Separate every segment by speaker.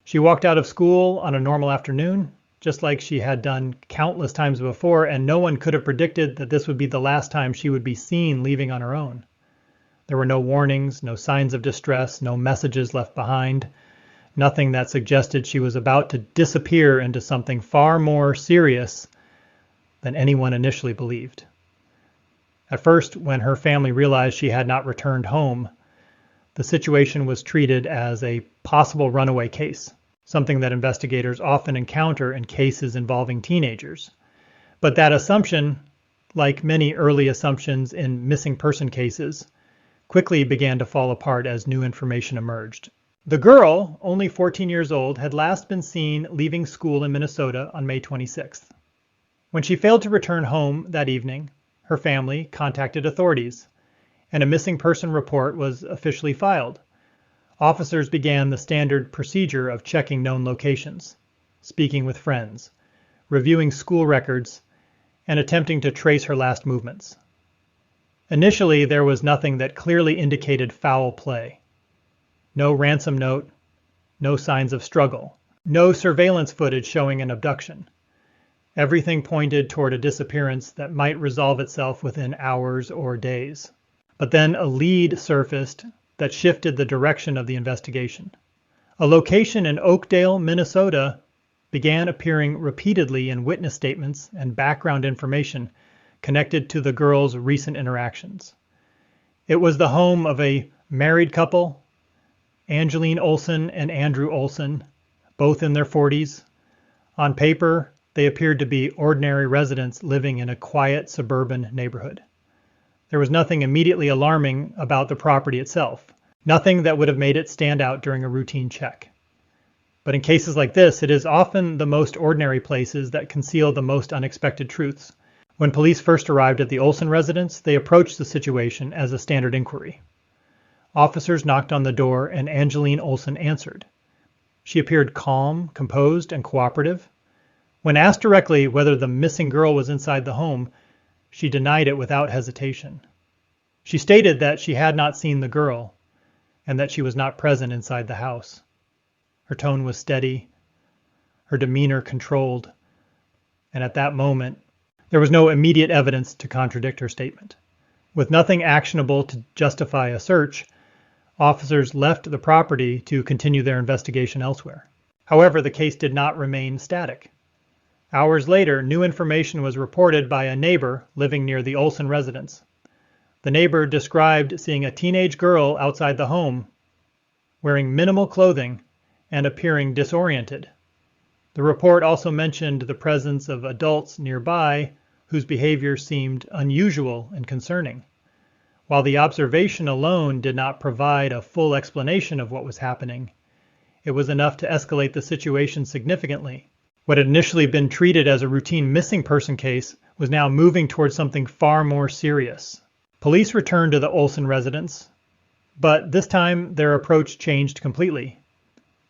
Speaker 1: She walked out of school on a normal afternoon, just like she had done countless times before, and no one could have predicted that this would be the last time she would be seen leaving on her own. There were no warnings, no signs of distress, no messages left behind, nothing that suggested she was about to disappear into something far more serious than anyone initially believed. At first, when her family realized she had not returned home, the situation was treated as a possible runaway case, something that investigators often encounter in cases involving teenagers. But that assumption, like many early assumptions in missing person cases, quickly began to fall apart as new information emerged. The girl, only 14 years old, had last been seen leaving school in Minnesota on May 26th. When she failed to return home that evening, her family contacted authorities, and a missing person report was officially filed. Officers began the standard procedure of checking known locations, speaking with friends, reviewing school records, and attempting to trace her last movements. Initially, there was nothing that clearly indicated foul play. No ransom note, no signs of struggle, no surveillance footage showing an abduction. Everything pointed toward a disappearance that might resolve itself within hours or days. But then a lead surfaced that shifted the direction of the investigation. A location in Oakdale, Minnesota, began appearing repeatedly in witness statements and background information connected to the girl's recent interactions. It was the home of a married couple, Angeline Olsen and Andrew Olsen, both in their 40s. On paper, they appeared to be ordinary residents living in a quiet suburban neighborhood. There was nothing immediately alarming about the property itself, nothing that would have made it stand out during a routine check. But in cases like this, it is often the most ordinary places that conceal the most unexpected truths. When police first arrived at the Olsen residence, they approached the situation as a standard inquiry. Officers knocked on the door and Angeline Olsen answered. She appeared calm, composed, and cooperative. When asked directly whether the missing girl was inside the home, she denied it without hesitation. She stated that she had not seen the girl and that she was not present inside the house. Her tone was steady, her demeanor controlled, and at that moment, there was no immediate evidence to contradict her statement. With nothing actionable to justify a search, officers left the property to continue their investigation elsewhere. However, the case did not remain static. Hours later, new information was reported by a neighbor living near the Olsen residence. The neighbor described seeing a teenage girl outside the home, wearing minimal clothing and appearing disoriented. The report also mentioned the presence of adults nearby whose behavior seemed unusual and concerning. While the observation alone did not provide a full explanation of what was happening, it was enough to escalate the situation significantly. What had initially been treated as a routine missing person case was now moving towards something far more serious. Police returned to the Olsen residence, but this time their approach changed completely.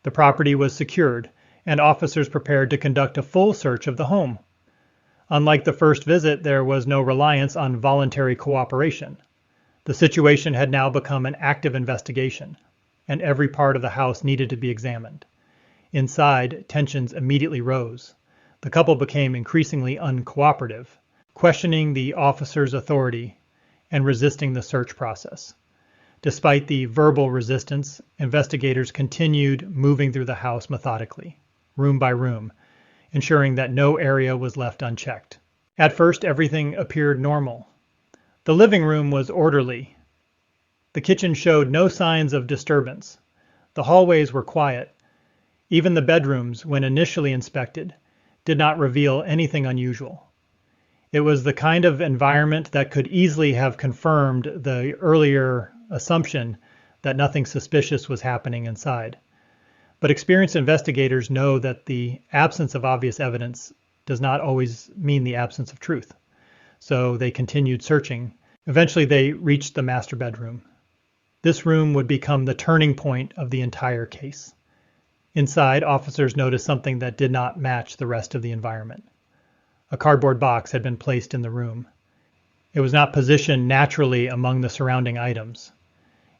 Speaker 1: The property was secured, and officers prepared to conduct a full search of the home. Unlike the first visit, there was no reliance on voluntary cooperation. The situation had now become an active investigation, and every part of the house needed to be examined. Inside, tensions immediately rose. The couple became increasingly uncooperative, questioning the officers' authority and resisting the search process. Despite the verbal resistance, investigators continued moving through the house methodically, room by room, ensuring that no area was left unchecked. At first, everything appeared normal. The living room was orderly. The kitchen showed no signs of disturbance. The hallways were quiet. Even the bedrooms, when initially inspected, did not reveal anything unusual. It was the kind of environment that could easily have confirmed the earlier assumption that nothing suspicious was happening inside. But experienced investigators know that the absence of obvious evidence does not always mean the absence of truth. So they continued searching. Eventually they reached the master bedroom. This room would become the turning point of the entire case. Inside, officers noticed something that did not match the rest of the environment. A cardboard box had been placed in the room. It was not positioned naturally among the surrounding items.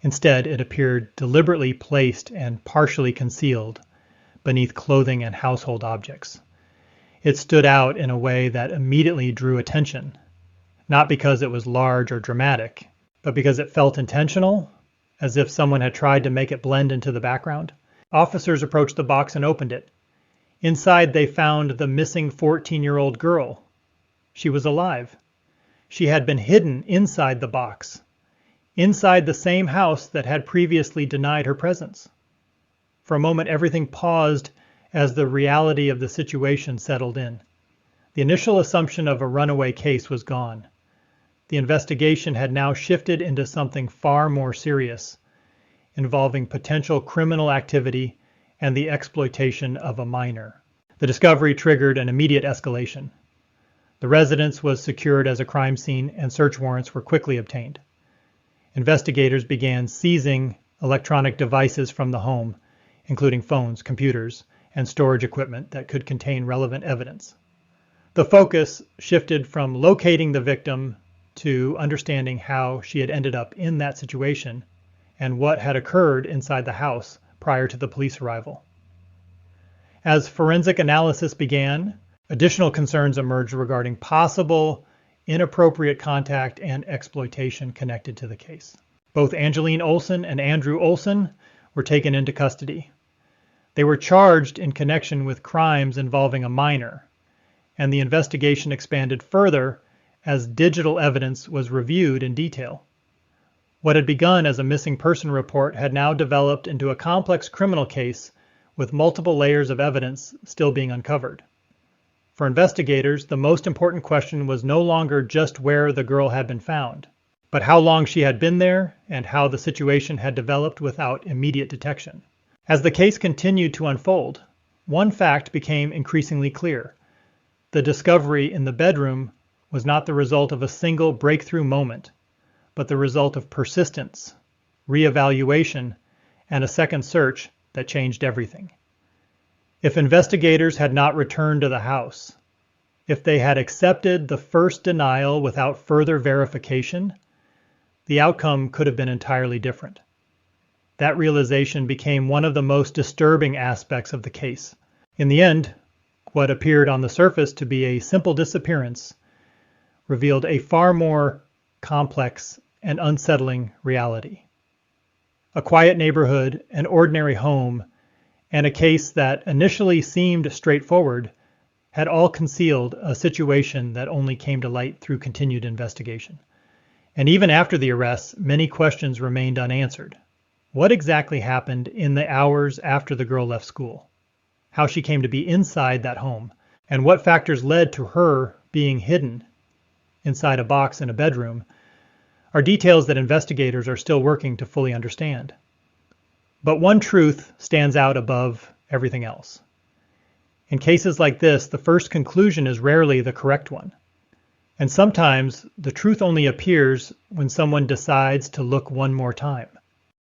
Speaker 1: Instead, it appeared deliberately placed and partially concealed beneath clothing and household objects. It stood out in a way that immediately drew attention, not because it was large or dramatic, but because it felt intentional, as if someone had tried to make it blend into the background. Officers approached the box and opened it. Inside, they found the missing 14-year-old girl. She was alive. She had been hidden inside the box, inside the same house that had previously denied her presence. For a moment, everything paused as the reality of the situation settled in. The initial assumption of a runaway case was gone. The investigation had now shifted into something far more serious, involving potential criminal activity and the exploitation of a minor. The discovery triggered an immediate escalation. The residence was secured as a crime scene and search warrants were quickly obtained. Investigators began seizing electronic devices from the home, including phones, computers, and storage equipment that could contain relevant evidence. The focus shifted from locating the victim to understanding how she had ended up in that situation and what had occurred inside the house prior to the police arrival. As forensic analysis began, additional concerns emerged regarding possible inappropriate contact and exploitation connected to the case. Both Angeline Olsen and Andrew Olsen were taken into custody. They were charged in connection with crimes involving a minor, and the investigation expanded further as digital evidence was reviewed in detail. What had begun as a missing person report had now developed into a complex criminal case with multiple layers of evidence still being uncovered. For investigators, the most important question was no longer just where the girl had been found, but how long she had been there and how the situation had developed without immediate detection. As the case continued to unfold, one fact became increasingly clear. The discovery in the bedroom was not the result of a single breakthrough moment, but the result of persistence, reevaluation, and a second search that changed everything. If investigators had not returned to the house, if they had accepted the first denial without further verification, the outcome could have been entirely different. That realization became one of the most disturbing aspects of the case. In the end, what appeared on the surface to be a simple disappearance revealed a far more complex and unsettling reality. A quiet neighborhood, an ordinary home, and a case that initially seemed straightforward had all concealed a situation that only came to light through continued investigation. And even after the arrests, many questions remained unanswered. What exactly happened in the hours after the girl left school? How she came to be inside that home? And what factors led to her being hidden inside a box in a bedroom are details that investigators are still working to fully understand. But one truth stands out above everything else. In cases like this, the first conclusion is rarely the correct one. And sometimes the truth only appears when someone decides to look one more time.